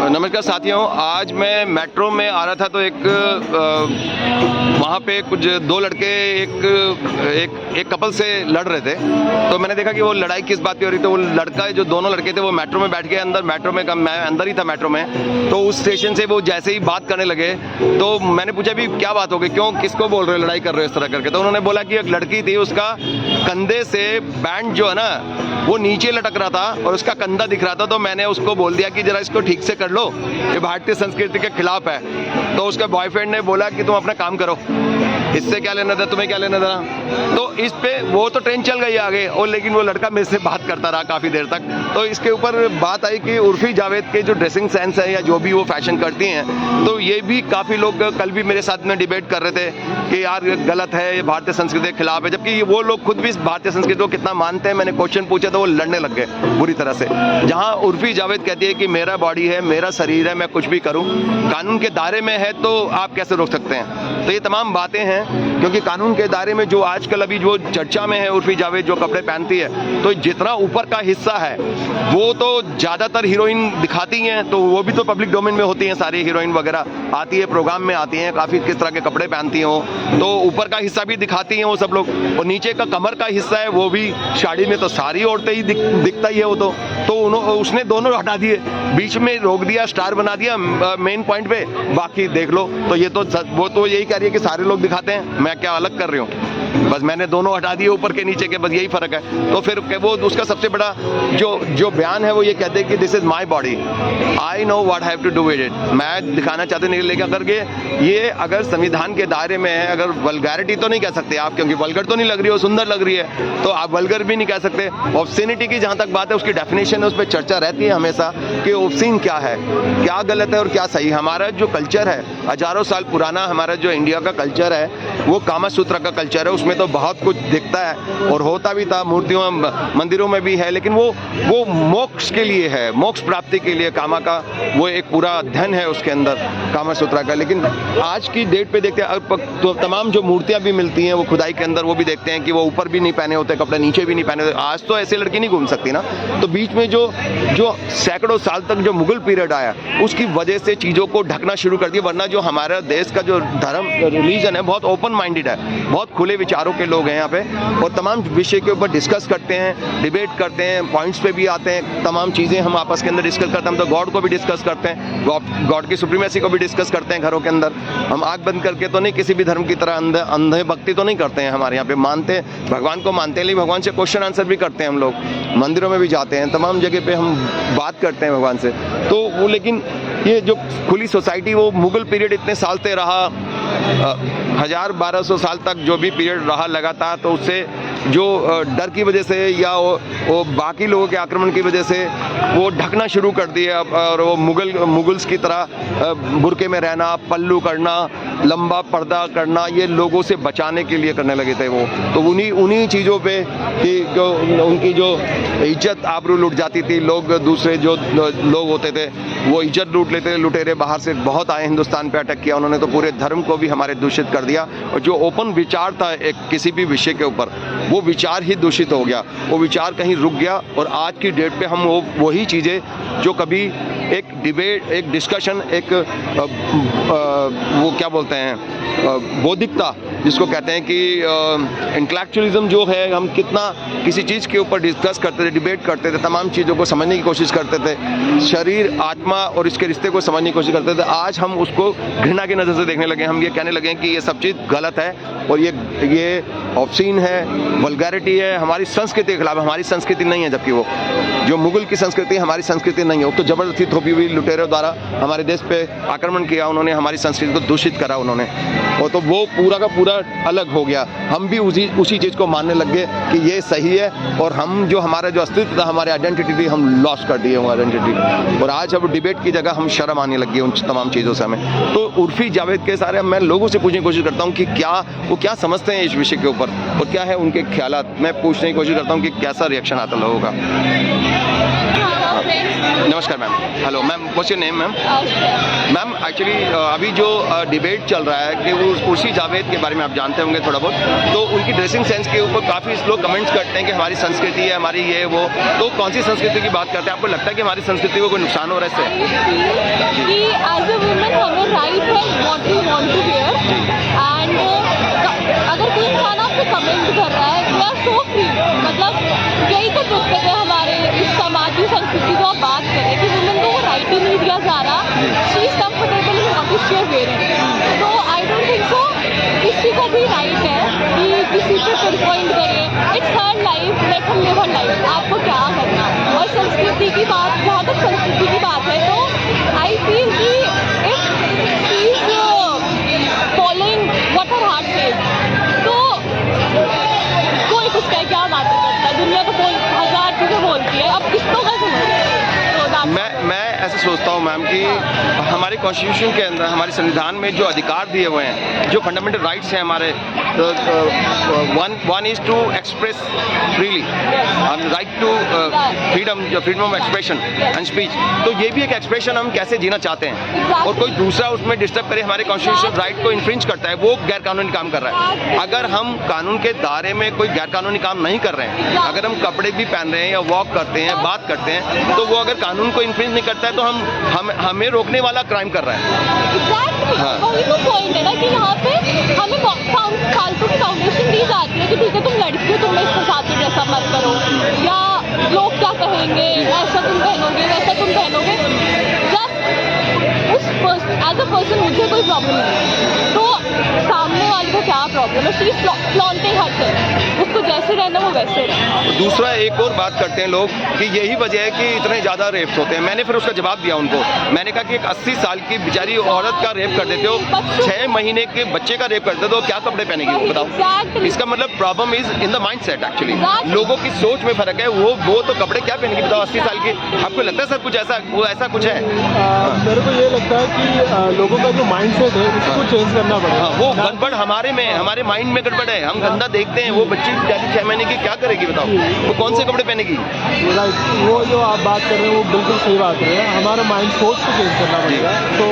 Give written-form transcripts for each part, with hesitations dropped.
नमस्कार साथियों, आज मैं मेट्रो में आ रहा था तो एक वहाँ पे कुछ दो लड़के एक कपल से लड़ रहे थे। तो मैंने देखा कि वो लड़ाई किस बात की हो रही थी। वो लड़का जो दोनों लड़के थे वो मेट्रो में बैठ के अंदर मेट्रो में मैं अंदर ही था मेट्रो में। तो उस स्टेशन से वो जैसे ही बात करने लगे तो मैंने पूछा भी क्या बात हो गई, क्यों किसको बोल रहे हो, लड़ाई कर रहे हो इस तरह करके। तो उन्होंने बोला कि एक लड़की थी, उसका कंधे से बैंड जो है ना वो नीचे लटक रहा था और उसका कंधा दिख रहा था। तो मैंने उसको बोल दिया कि जरा इसको ठीक से कर लो, ये भारतीय संस्कृति के खिलाफ है। तो उसके बॉयफ्रेंड ने बोला कि तुम अपना काम करो, इससे क्या लेना था, तुम्हें क्या लेना था। तो इस पे वो तो ट्रेन चल गई आगे, और लेकिन वो लड़का मेरे से बात करता रहा काफ़ी देर तक। तो इसके ऊपर बात आई कि उर्फी जावेद के जो ड्रेसिंग सेंस है या जो भी वो फैशन करती हैं, तो ये भी काफ़ी लोग कल भी मेरे साथ में डिबेट कर रहे थे कि यार गलत है, ये भारतीय संस्कृति के खिलाफ है। जबकि वो लोग खुद भी इस भारतीय संस्कृति को कितना मानते हैं। मैंने क्वेश्चन पूछा तो वो लड़ने लग गए बुरी तरह से। जहाँ उर्फी जावेद कहती है कि मेरा बॉडी है, मेरा शरीर है, मैं कुछ भी करूँ, कानून के दायरे में है तो आप कैसे रोक सकते हैं। तो ये तमाम बातें हैं, क्योंकि कानून के दायरे में जो आजकल अभी जो चर्चा में है उर्फी जावेद जो कपड़े पहनती है, तो जितना ऊपर का हिस्सा है वो तो ज़्यादातर हीरोइन दिखाती हैं, तो वो भी तो पब्लिक डोमेन में होती हैं। सारी हीरोइन वगैरह आती है, प्रोग्राम में आती हैं, काफ़ी किस तरह के कपड़े पहनती हो, तो ऊपर का हिस्सा भी दिखाती हैं वो सब लोग। और नीचे का कमर का हिस्सा है वो भी साड़ी में तो सारी औरतें ही दिखता ही है वो तो उसने दोनों हटा दिए, बीच में रोक दिया, स्टार बना दिया मेन पॉइंट पे, बाकी देख लो। तो ये तो वो तो यही कह रही है कि सारे लोग दिखाते हैं, मैं क्या अलग कर रही हूँ, बस मैंने दोनों हटा दिए ऊपर के नीचे के, बस यही फर्क है। तो फिर वो उसका सबसे बड़ा जो बयान है वो ये कहते हैं कि this is my body, I know what have to do with it. मैं दिखाना चाहते नहीं, लेकिन अगर ये अगर संविधान के दायरे में है, अगर वल्गैरिटी तो नहीं कह सकते आप, क्योंकि वल्गर तो नहीं लग रही हो, सुंदर लग रही है, तो आप वल्गर भी नहीं कह सकते। ऑब्ससीनिटी की जहाँ तक बात है उसकी डेफिनेशन है, उस पर चर्चा रहती है हमेशा कि ऑब्सीन क्या है, क्या गलत है और क्या सही। हमारा जो कल्चर है हजारों साल पुराना, हमारा जो इंडिया का कल्चर है वो कामा सूत्र का कल्चर है। उसमें तो बहुत कुछ दिखता है और होता भी था, मूर्तियों मंदिरों में भी है, लेकिन वो मोक्ष के लिए है, मोक्ष प्राप्ति के लिए कामा का वो एक पूरा अध्ययन है उसके अंदर कामा सूत्र का। लेकिन आज की डेट पे देखते हैं तो तमाम जो मूर्तियां भी मिलती हैं वो खुदाई के अंदर, वो भी देखते हैं कि वो ऊपर भी नहीं पहने होते कपड़े, नीचे भी नहीं पहने होते। आज तो ऐसे लड़की नहीं घूम सकती ना। तो बीच में जो सैकड़ों साल तक जो मुगल पीरियड आया उसकी वजह से चीज़ों को ढकना शुरू कर दिया। वरना जो हमारा देश का जो धर्म रिलीजन है बहुत ओपन माइंडेड है, बहुत खुले विचारों के लोग हैं यहाँ पे, और तमाम विषय के ऊपर डिस्कस करते हैं, डिबेट करते हैं, पॉइंट्स पे भी आते हैं, तमाम चीज़ें हम आपस के अंदर डिस्कस करते हैं। हम तो गॉड को भी डिस्कस करते हैं, गॉड की सुप्रीमेसी को भी डिस्कस करते हैं घरों के अंदर। हम आँख बंद करके तो नहीं, किसी भी धर्म की तरह अंधे भक्ति तो नहीं करते हैं। हमारे यहाँ पे मानते हैं, भगवान को मानते हैं, लेकिन भगवान से क्वेश्चन आंसर भी करते हैं हम लोग, मंदिरों में भी जाते हैं, तमाम जगह पे हम बात करते हैं भगवान से। तो वो लेकिन ये जो खुली सोसाइटी वो मुगल पीरियड इतने साल से रहा, 1000-1200 साल तक जो भी पीरियड रहा लगातार, तो उससे जो डर की वजह से या वो बाकी लोगों के आक्रमण की वजह से वो ढकना शुरू कर दिया। और वो मुगल्स की तरह बुर्के में रहना, पल्लू करना, लंबा पर्दा करना, ये लोगों से बचाने के लिए करने लगे थे वो। तो उन्हीं चीज़ों पे कि जो उनकी जो इज्जत आबरू लूट जाती थी, लोग दूसरे जो लोग होते थे वो इज्जत लूट लेते थे। लुटेरे बाहर से बहुत आए, हिंदुस्तान पे अटैक किया उन्होंने, तो पूरे धर्म को भी हमारे दूषित कर दिया। और जो ओपन विचार था एक किसी भी विषय के ऊपर, वो विचार ही दूषित हो गया, वो विचार कहीं रुक गया। और आज की डेट पे हम वही चीज़ें जो कभी एक डिबेट, एक डिस्कशन, एक वो क्या बोलते हैं बौद्धिकता जिसको कहते हैं कि इंटेलेक्चुअलिज्म जो है, हम कितना किसी चीज़ के ऊपर डिस्कस करते थे, डिबेट करते थे, तमाम चीज़ों को समझने की कोशिश करते थे, शरीर आत्मा और इसके रिश्ते को समझने की कोशिश करते थे। आज हम उसको घृणा की नज़र से देखने लगे। हम ये कहने लगे हैं कि ये सब चीज़ गलत है और ये ऑब्सीन है, वल्गैरिटी है, हमारी संस्कृति के खिलाफ। हमारी संस्कृति नहीं है, जबकि वो जो मुगल की संस्कृति हमारी संस्कृति नहीं है। वो तो ज़बरदस्ती थोपी हुई लुटेरों द्वारा हमारे देश पे आक्रमण किया, उन्होंने हमारी संस्कृति को दूषित करा उन्होंने, और तो वो पूरा का पूरा अलग हो गया। हम भी उसी चीज़ को मानने लग गए कि ये सही है, और हम जो हमारा जो अस्तित्व था, हमारे आइडेंटिटी थी, हम लॉस कर दिए वो आइडेंटिटी। और आज अब डिबेट की जगह हम शर्म आने लग गए उन तमाम चीज़ों से हमें। तो उर्फी जावेद के सारे मैं लोगों से पूछने की कोशिश करता हूँ कि वो क्या समझते हैं इस विषय के ऊपर और क्या है उनके ख्यालात। मैं पूछने की कोशिश करता हूँ कि कैसा रिएक्शन आता लोगों का। नमस्कार ma'am. Hello ma'am, what's your name ma'am? Ma'am actually अभी जो डिबेट चल रहा है कि वो उर्फी जावेद के बारे में आप जानते होंगे थोड़ा बहुत, तो उनकी ड्रेसिंग सेंस के ऊपर काफ़ी लोग कमेंट्स करते हैं कि हमारी संस्कृति है, हमारी ये वो, तो कौन सी संस्कृति की बात करते हैं? आपको लगता है कि हमारी संस्कृति को कोई नुकसान हो रहा है इससे? कि एज अ वुमेन हमें राइट है what we want to wear, and अगर कोई इंसान आपसे कमेंट कर रहा है वी आर सो फ्री, मतलब यही तो दिक्कत है हमारे इस समाजी संस्कृति को आप बात करें कि वुमेन को वो राइट ही नहीं दिया जा रहा, she is comfortable in what she is wearing. तो आई डोंट थिंक सो किसी को भी राइट है कि किसी पे पिन पॉइंट करे, इट्स हर लाइफ, लेट हम लिव हर लाइफ, आपको क्या करना। और संस्कृति की बात, जहाँ तक संस्कृति की बात है तो आई फील कि if she is following what her heart says, तो कोई कुछ कहे क्या मैटर करता है, दुनिया तो बोल हजार चीज़ें बोलती है, अब किसको का सुनो। मैं ऐसे सोचता हूँ मैम कि हमारे कॉन्स्टिट्यूशन के अंदर, हमारे संविधान में जो अधिकार दिए हुए हैं, जो फंडामेंटल राइट्स हैं हमारे, one is to express freely, right to freedom of expression and speech, तो ये भी एक एक्सप्रेशन हम कैसे जीना चाहते हैं, और कोई दूसरा उसमें डिस्टर्ब करे हमारे कॉन्स्टिट्यूशन राइट को इन्फ्रिंज करता है, वो गैर कानूनी काम कर रहा है। अगर हम कानून के दायरे में कोई गैर कानूनी काम नहीं कर रहे हैं, अगर हम कपड़े भी पहन रहे हैं या वॉक करते हैं, बात करते हैं, तो वो अगर कानून को इन्फ्रिंज नहीं करता है तो हमें रोकने वाला क्राइम कर रहा है। वही तो पॉइंट है ना कि यहाँ पे हमें फालतू की फाउंडेशन दी जाती है कि ठीक है तुम लड़की हो, तुम इसके साथ ही ड्रेसअप मत करो, या लोग क्या कहेंगे, ऐसा तुम पहनोगे, वैसा तुम पहनोगे। जब उस एज अ पर्सन मुझे कोई प्रॉब्लम नहीं, तो सामने वाले को क्या प्रॉब्लम है? शी इज फ्लॉन्टिंग हरसेल्फ, उसको जैसे रहना वो वैसे रहना। दूसरा एक और बात करते हैं लोग कि यही वजह है कि इतने ज़्यादा रेप्स होते हैं। मैंने फिर उसका जवाब दिया उनको, मैंने कहा कि एक 80 साल की बेचारी औरत का रेप कर देते हो, 6 महीने के बच्चे का रेप कर देते हो, क्या कपड़े पहनेगी वो बताओ? इसका मतलब problem is in the mind set actually, लोगों की सोच में फर्क है। वो तो कपड़े क्या पहनेगी बताओ 80 साल की? आपको लगता है सर कुछ ऐसा वो ऐसा कुछ है? मेरे को ये लगता है कि लोगों का जो माइंड सेट है उसको चेंज करना पड़ेगा। वो गड़बड़ हमारे माइंड में गड़बड़ है, हम गंदा देखते हैं। वो बच्ची 6 महीने की क्या करेगी बताओ? वो कौन से कपड़े पहनेगी? राइट, वो जो आप बात कर रहे हैं वो बिल्कुल सही बात है। हमारा माइंड सोच को चेंज करना पड़ेगा, तो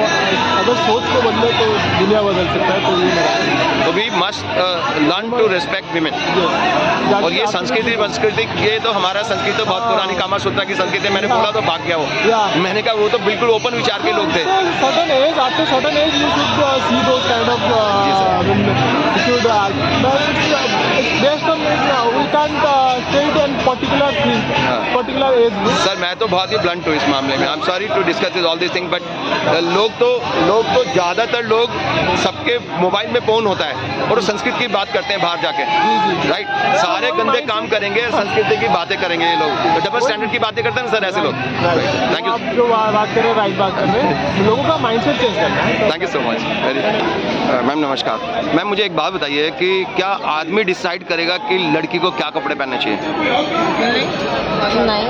अगर सोच को बदले तो दुनिया बदल सकता है। तो ये we must learn to respect women. और ये संस्कृति ये तो हमारा संस्कृति तो बहुत पुरानी कामा सूत्रा की संस्कृति, मैंने बोला तो भाग गया वो। मैंने कहा वो तो बिल्कुल ओपन विचार के लोग थे। Certain age, after certain age you should see those kind of you should based on we can't say it in particular thing, particular age group. Sir मैं तो बहुत ही ब्लंट हूँ इस मामले में, I am sorry to discuss all this thing, but लोग तो ज़्यादातर लोग सबके मोबाइल में फोन होता है और संस्कृत की बात करते हैं बाहर जाके, राइट? सारे गंदे काम करेंगे, संस्कृति की बातें करेंगे ये लोग, तो डबल स्टैंडर्ड की बातें करते हैं ना सर ऐसे लोग। Thank you. आप जो बात कर रहे हैं राइट बात कर रहे हैं, लोगों का माइंडसेट चेंज करना है। Thank you so much. Ma'am नमस्कार। मैम मुझे एक बात बताइए कि क्या आदमी डिसाइड करेगा कि लड़की को क्या कपड़े पहनने चाहिए? नहीं,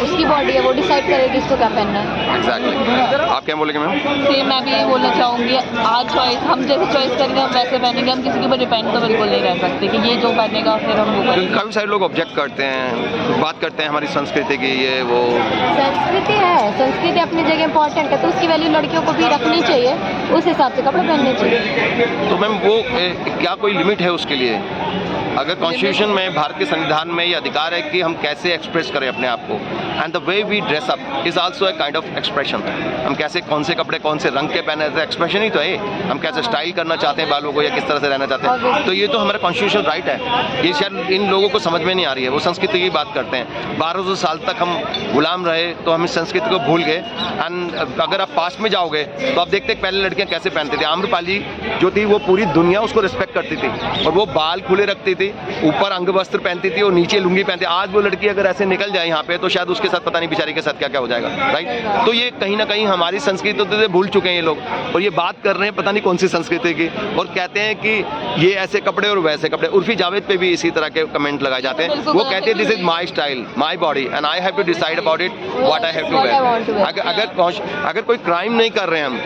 उसकी बॉडी है, वो डिसाइड करेगी इसको क्या पहनना है। एग्जैक्टली। आप क्या बोलेंगे मैम? फिर मैं भी ये बोलना चाहूँगी, आज चॉइस हम जैसे चॉइस करेंगे हम वैसे पहनेंगे, हम किसी के ऊपर डिपेंड तो बिल्कुल नहीं रह सकते कि ये जो पहनेगा फिर हम वो क्योंकि करेंगे। काफ़ी सारे लोग ऑब्जेक्ट करते हैं, बात करते हैं हमारी संस्कृति की, ये वो। संस्कृति है, संस्कृति अपनी जगह इम्पोर्टेंट है, तो उसकी वैल्यू लड़कियों को भी रखनी चाहिए, उस हिसाब से कपड़े पहनने चाहिए। तो मैम वो क्या कोई लिमिट है उसके लिए? अगर कॉन्स्टिट्यूशन में, भारत के संविधान में ये अधिकार है कि हम कैसे एक्सप्रेस करें अपने आप को, and the way we dress up is also a kind of expression. हम कैसे, कौन से कपड़े कौन से रंग के पहने, एक्सप्रेशन ही तो है। हम कैसे स्टाइल करना चाहते हैं बालों को, या किस तरह से रहना चाहते हैं, तो ये तो हमारा कॉन्स्टिट्यूशनल राइट है। ये शायद इन लोगों को समझ में नहीं आ रही है। वो संस्कृति की बात करते हैं, 1200 साल तक हम गुलाम रहे तो हम इस संस्कृति को भूल गए। एंड अगर आप पास में जाओगे तो आप देखते हैं पहले लड़कियां कैसे पहनती थी। आम्रपाली जो थी वो पूरी दुनिया उसको रिस्पेक्ट करती थी, और वो बाल खुले रखती थी, ऊपर अंग वस्त्र पहनती थी और नीचे लुंगी पहनती। आज वो लड़की अगर ऐसे निकल जाए यहाँ पे तो शायद उसके साथ पता नहीं बेचारी के साथ क्या क्या हो जाएगा, राइट? तो ये कहीं ना कहीं हमारी संस्कृति तो भूल चुके हैं ये लोग, और ये बात कर रहे हैं पता नहीं कौन सी संस्कृति की, और कहते हैं कि ये ऐसे कपड़े और वैसे कपड़े। उर्फी जावेद पे भी इसी तरह के कमेंट लगाए जाते हैं। वो कहते हैं this is my style, my body, and I have to decide about it what I have to wear. अगर कोई क्राइम नहीं कर रहे हैं हम,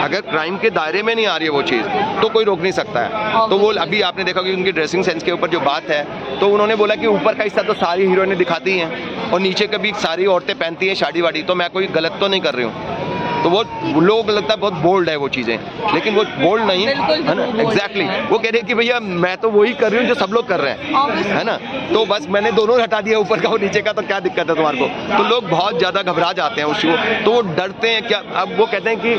अगर क्राइम के दायरे में नहीं आ रही है वो चीज़, तो कोई रोक नहीं सकता है। तो वो अभी आपने देखा कि उनकी ड्रेसिंग सेंस के के ऊपर जो बात है, तो उन्होंने बोला कि ऊपर का हिस्सा तो सारी हीरोइनें दिखाती हैं और नीचे का भी सारी औरतें पहनती हैं शादी वाड़ी, तो मैं कोई गलत तो नहीं कर रही हूँ। तो वो लोगों को लगता है बहुत बोल्ड है वो चीज़ें, लेकिन वो बोल्ड नहीं है ना। एग्जैक्टली वो कह रहे हैं कि भैया मैं तो वही कर रही हूँ जो सब लोग कर रहे हैं, है ना। तो बस मैंने दोनों हटा दिया, ऊपर का और नीचे का, तो क्या दिक्कत है तुम्हारे को। तो लोग बहुत ज़्यादा घबरा जाते हैं उसको, तो वो डरते हैं। क्या अब वो कहते हैं कि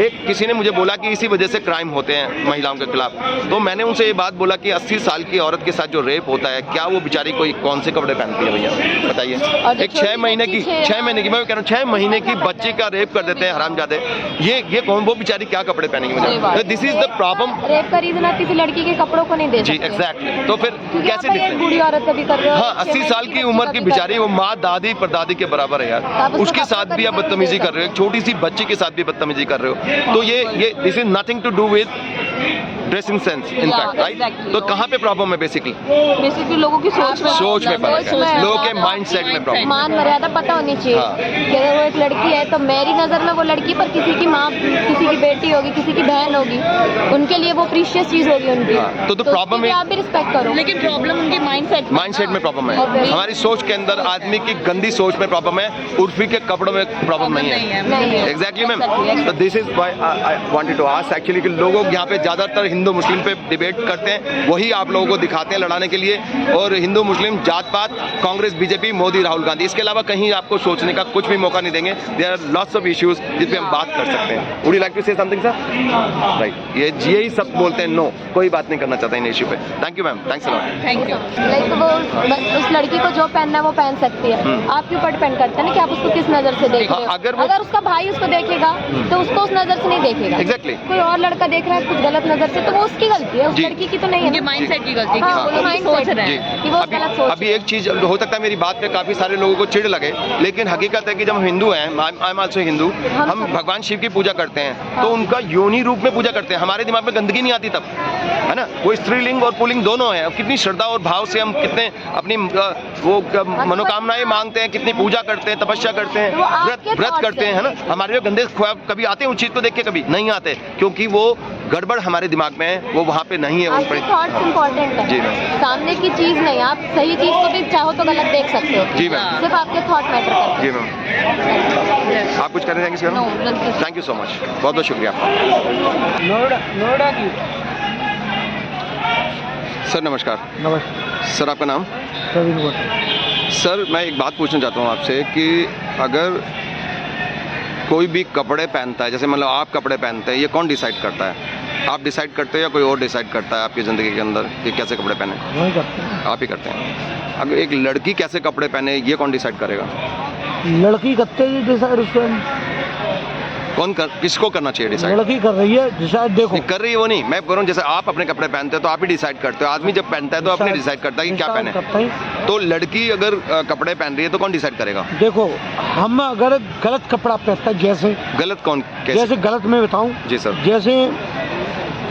एक किसी ने मुझे बोला कि इसी वजह से क्राइम होते हैं महिलाओं के खिलाफ। तो मैंने उनसे ये बात बोला कि 80 साल की औरत के साथ जो रेप होता है, क्या वो बेचारी कोई कौन से कपड़े पहनती है भैया बताइए। एक 6 महीने की मैं कह रहा हूँ 6 महीने की बच्ची का रेप कर देते हैं हरामजादे। ये कौन, वो बेचारी क्या कपड़े पहनेंगी मुझे। This is the problem. Rape का रीजन आप किसी लड़की के कपड़ों को नहीं दे जी सकते। एग्जैक्टली। तो फिर कैसे दिखते हैं? बूढ़ी औरत का भी कर रहे हो। हाँ 80 साल की उम्र की बेचारी, वो माँ दादी परदादी के बराबर है यार, उसके साथ भी आप बदतमीजी कर रहे हो, छोटी सी बच्ची के साथ भी बदतमीजी कर रहे हो। तो ये this is nothing to do with dressing sense in fact, right. तो कहाँ पे प्रॉब्लम है? बेसिकली लोगों की सोच में फर्क है, लोगों के माइंडसेट में प्रॉब्लम। मान मर्यादा पता होनी चाहिए कि अगर वो एक लड़की है तो मेरी नज़र में वो लड़की, पर किसी की माँ, किसी की बेटी होगी, किसी की बहन होगी, उनके लिए वो प्रीशियस चीज होगी उनकी। तो प्रॉब्लम है, आप भी रिस्पेक्ट करो। लेकिन प्रॉब्लम उनकी माइंडसेट में प्रॉब्लम है, हमारी सोच के अंदर आदमी की गंदी सोच में प्रॉब्लम है, उर्फी के कपड़ों में प्रॉब्लम नहीं है। Exactly ma'am. तो this is why I wanted to ask actually कि लोगों यहाँ पे ज्यादातर हिंदू मुस्लिम पे डिबेट करते हैं, वही आप लोगों को दिखाते हैं लड़ाने के लिए, और हिंदू मुस्लिम जात पात, कांग्रेस बीजेपी, मोदी राहुल गांधी, इसके अलावा कहीं आपको सोचने का कुछ भी मौका नहीं देंगे। There are lots of issues जिस पे हम बात कर सकते हैं। Would you like to say something sir? Right, यही सब बोलते हैं नो, कोई बात नहीं करना चाहता इन इश्यू पे। Thank you ma'am, thanks a lot. Thank you. Like वो उस लड़की को जो पहनना है वो पहन सकती है, आपके ऊपर डिपेंड करता है ना कि आप उसको किस नजर से देख रहे हो। अगर उसका भाई उसको देखेगा तो उसको उस नजर से नहीं देखेगा। एग्जैक्टली। कोई और लड़का देख रहा है कुछ गलत नजर से, तो वो उसकी गलती है, उस लड़की की तो नहीं है। माइंडसेट की गलती है, वो माइंडसेट है कि वो गलत सोच। अभी एक चीज हो सकता है मेरी बात पे काफी सारे लोगों को चिढ़ लगे, लेकिन हकीकत है कि जब हम हिंदू हैं, आई एम आल्सो हिंदू, हम भगवान शिव की पूजा करते हैं, तो उनका योनि रूप में पूजा करते हैं। हमारे दिमाग में गंदगी नहीं आती तब, है ना। वो स्त्रीलिंग और पुल्लिंग दोनों है। कितनी श्रद्धा और भाव से हम कितने अपनी वो मनोकामनाएं मांगते हैं, कितनी पूजा करते हैं, तपस्या करते हैं, व्रत करते हैं, है ना। हमारे जो गंदे ख्वाब कभी आते हैं उस चीज को देख के? कभी नहीं आते, क्योंकि वो गड़बड़ हमारे दिमाग में है, वो वहाँ पे नहीं है। उन पर थॉट्स इंपॉर्टेंट है जी मैम, सामने की चीज नहीं। आप सही चीज को भी चाहो तो गलत देख सकते हो जी मैम, सिर्फ आपके थॉट मैटर करते हैं। जी मैम, आप कुछ करना चाहेंगे? थैंक यू सो मच, बहुत बहुत शुक्रिया आपका। नोएडा की सर नमस्कार। नमस्कार सर, आपका नाम? प्रवीण गौतम। सर, मैं एक बात पूछना चाहता हूँ आपसे कि अगर कोई भी कपड़े पहनता है, जैसे मतलब आप कपड़े पहनते हैं, ये कौन डिसाइड करता है? आप डिसाइड करते हैं या कोई और डिसाइड करता है आपकी ज़िंदगी के अंदर कि कैसे कपड़े पहने? वही करते हैं। आप ही करते हैं। अगर एक लड़की कैसे कपड़े पहने, ये कौन डिसाइड करेगा? लड़की करते ही डिसाइड, उसको किसको करना चाहिए डिसाइड? लड़की कर रही है डिसाइड। देखो कर रही है वो नहीं, मैं बोल रहा हूँ जैसे आप अपने कपड़े पहनते हो तो आप ही डिसाइड करते हो। आदमी जब पहनता है तो अपने डिसाइड करता है कि क्या पहने। तो लड़की अगर कपड़े पहन रही है तो कौन डिसाइड करेगा? देखो, हम अगर गलत कपड़ा पहनता है, जैसे गलत कौन कैसे? जैसे गलत मैं बताऊं जी सर। जैसे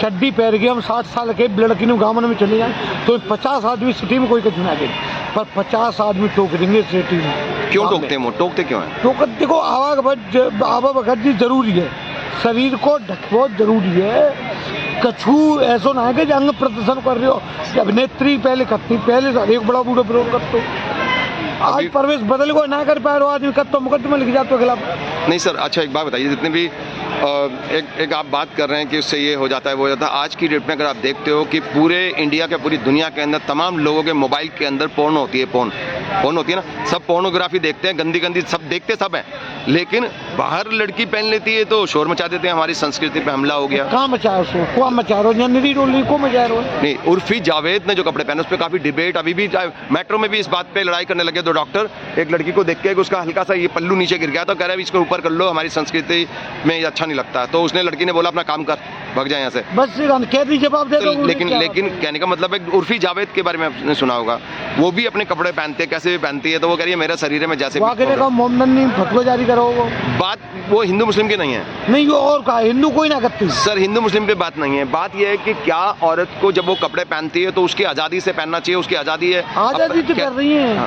चड्डी पहन के हम 60 साल के लड़की ने गाँव में चले जाए तो 50 आदमी सिटी में कोई कुछ ना दे, पर 50 आदमी टोक देंगे सिटी में। क्यों टोकते हैं वो? टोकते क्यों हैं? टोक देखो, आवागमन जरूरी है, शरीर को ढक बहुत जरूरी है। कछु ऐसा ना है कि अंग प्रदर्शन कर रहे हो, अभिनेत्री पहले करती, पहले एक बड़ा बूढ़ा विरोध करते हो। आज प्रवेश बदल को ना कर पाए आदमी कर तो मुकदमा लिख जाते खिलाफ। नहीं सर, अच्छा एक बात बताइए, जितने भी एक आप बात कर रहे हैं कि उससे ये हो जाता है वो हो जाता है, आज की डेट में अगर आप देखते हो कि पूरे इंडिया के, पूरी दुनिया के अंदर तमाम लोगों के मोबाइल के अंदर पोर्न होती है, पोर्न होती है ना। सब पोर्नोग्राफी देखते हैं, गंदी गंदी सब देखते सब हैं, लेकिन बाहर लड़की पहन लेती है तो शोर मचा देते हैं, हमारी संस्कृति पे हमला हो गया। कहाँ मचा रहे हो? मचा रहे हो? नहीं, उर्फी जावेद ने जो कपड़े पहने उस पर काफी डिबेट, अभी भी मेट्रो में भी इस बात पे लड़ाई करने लगे। 2 डॉक्टर एक लड़की को देख के उसका हल्का सा ये पल्लू नीचे गिर गया तो कह रहा है इसको ऊपर कर लो, हमारी संस्कृति में ये अच्छा नहीं लगता। तो उसने, लड़की ने बोला अपना काम कर, भाग जाए यहाँ से, बस कैदी जवाब दे दो। लेकिन कहने का मतलब है उर्फी जावेद के बारे में आपने सुना होगा, वो भी अपने कपड़े पहनते हैं, कैसे भी पहनती है, तो वो कह रही है मेरा शरीर है, मैं जैसे मोमदन फतवा जारी करो। बात वो हिंदू मुस्लिम की नहीं है। नहीं, वो और कहा हिंदू कोई ना करती। सर, हिंदू मुस्लिम पे बात नहीं है, बात यह है कि क्या औरत को जब वो कपड़े पहनती है तो उसकी आज़ादी से पहनना चाहिए, उसकी आज़ादी है। आज़ादी से पहन रही है,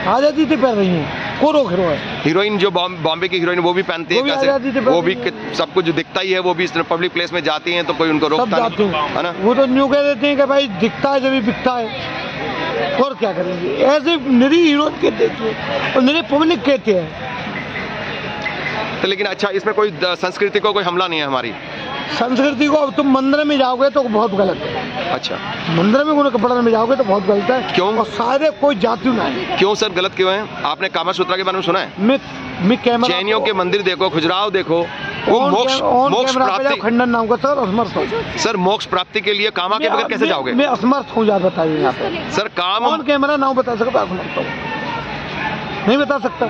आज़ादी से पहन रही है, को रोक रहा है। हीरोइन जो बॉम्बे की हीरोइन वो भी पहनती है, कैसे वो भी सब कुछ दिखता ही है, वो भी पब्लिक प्लेस में जाती हैं तो कोई उनको रोकता नहीं, है ना। वो तो न्यू कह देते हैं कि भाई दिखता है जब भी बिकता है। और क्या करेंगे? ऐसे निरी हीरो के देखिए और निरी पब्लिक कहते हैं। तो लेकिन अच्छा, इसमें कोई संस्कृति को कोई हमला नहीं है हमारी? संस्कृति को, अब तुम मंदिर में जाओगे तो बहुत गलत है। अच्छा, मंदिर में कोई कपड़ा में जाओगे तो बहुत गलत है। क्यों? और सारे कोई जाति ना है। क्यों सर, गलत क्यों है? आपने कामा सूत्रा के बारे में सुना है? मैं कैमरा, जैनियों के मंदिर देखो, खजुराहो देखो, वो मोक्ष प्राप्ति, खंडन नाम का सर असमर्थ हो। सर मोक्ष प्राप्ति के लिए कामा के बगैर कैसे जाओगे? मैं असमर्थ हूँ, याद बताइए यहाँ पे। सर काम, कौन कैमरा नाम बता सकता? असमर्थ हूँ, नहीं बता सकता।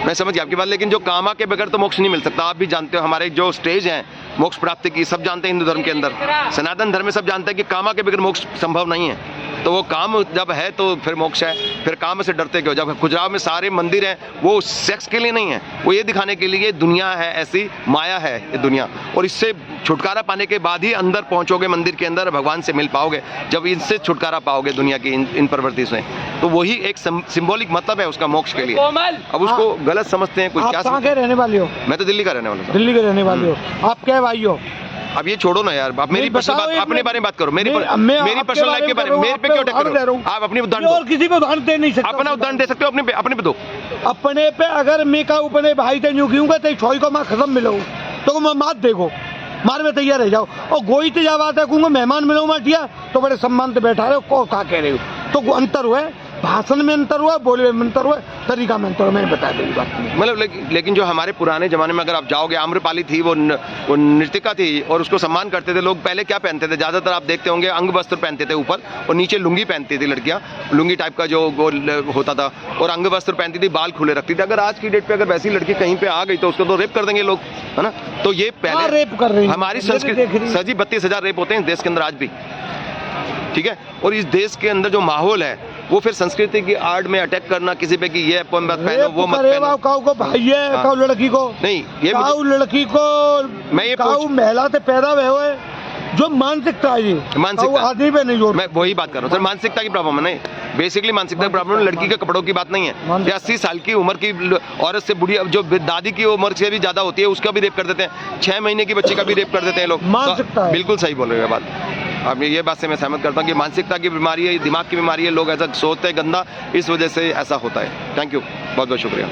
मैं समझ गया आपकी बात, लेकिन जो कामा के बगैर तो मोक्ष नहीं मिल सकता। आप भी जानते हो, हमारे जो स्टेज है मोक्ष प्राप्ति की, सब जानते हैं हिंदू धर्म के अंदर, सनातन धर्म में सब जानते हैं कि कामा के बगैर मोक्ष संभव नहीं है। तो वो काम जब है तो फिर मोक्ष है, फिर काम से डरते क्यों? जब खजुराहो में सारे मंदिर हैं वो सेक्स के लिए नहीं है, वो ये दिखाने के लिए दुनिया है, ऐसी माया है ये दुनिया, और इससे छुटकारा पाने के बाद ही अंदर पहुंचोगे मंदिर के अंदर, भगवान से मिल पाओगे। जब इनसे छुटकारा पाओगे दुनिया की इन प्रवृत्ति से, तो वही एक सिंबॉलिक मतलब है उसका मोक्ष के लिए। अब उसको गलत समझते हैं कुछ। क्या कहाँ के रहने वाले हो? मैं तो दिल्ली का रहने वाला हूं। दिल्ली के रहने वाले हो आप? क्या भाई हो? अब ये छोड़ो ना यार, आप मेरी पर्सनल बात, अपने बारे में बात करो। मेरी पर्सनल लाइफ के बारे में मेरे पे क्यों अटैक कर रहे हो? आप अपनी उदाहरण दो। और किसी पे उदाहरण दे नहीं सकते। अपना उदाहरण दे सकते हो, अपने पे दो। अपने पे अगर मैं का अपने भाई से न्यू क्यों कहते छोई को मैं खत्म मिलो तो मैं मात देखो, मार में तैयार रह जाओ। और गोई तो जब आता है मेहमान मिलो माटिया तो बड़े सम्मान से बैठा रहे हो, को क्या कह रहे हो? तो अंतर हुआ, भाषण में अंतर हुआ, बोले में अंतर हुआ, तरीका में अंतर हुआ। मैंने बताया मेरी बात। मतलब लेकिन जो हमारे पुराने जमाने में अगर आप जाओगे, आम्रपाली थी, वो नृत्यिका थी और उसको सम्मान करते थे लोग। पहले क्या पहनते थे? ज्यादातर आप देखते होंगे अंग वस्त्र पहनते थे ऊपर, और नीचे लुंगी पहनती थी लड़कियां, लुंगी टाइप का जो होता था, और अंग वस्त्र पहनती थी, बाल खुले रखती थी। अगर आज की डेट पे अगर वैसी लड़की कहीं पे आ गई तो उसको तो रेप कर देंगे लोग, है ना? तो ये पहले रेप कर रही है हमारी संस्कृति। सर जी 32,000 रेप होते हैं देश के अंदर आज भी, ठीक है? और इस देश के अंदर जो माहौल है वो फिर संस्कृति की आड़ में अटैक करना किसी पे कि ये मत पहनो, वो मत पहनो। काऊ को भाई है, काऊ लड़की को नहीं, ये काऊ लड़की को, मैं ये काऊ महिला से पैदा हुए जो मानसिकता है, मानसिकता आदमी पे नहीं जोड़। मैं वही बात कर रहा हूँ सर, मानसिकता की प्रॉब्लम है। नहीं, बेसिकली मानसिकता की प्रॉब्लम लड़की के कपड़ों की बात नहीं है। 80 साल की उम्र की औरत से बुढ़ी, जो दादी की उम्र से भी ज्यादा होती है, उसका भी रेप कर देते हैं। 6 महीने की बच्ची का भी रेप कर देते हैं लोग। मानसिकता है। बिल्कुल सही बोल रहे हो बात। अब ये बात से मैं सहमत करता हूँ कि मानसिकता की बीमारी है, दिमाग की बीमारी है। लोग ऐसा सोचते हैं गंदा, इस वजह से ऐसा होता है। थैंक यू, बहुत बहुत शुक्रिया।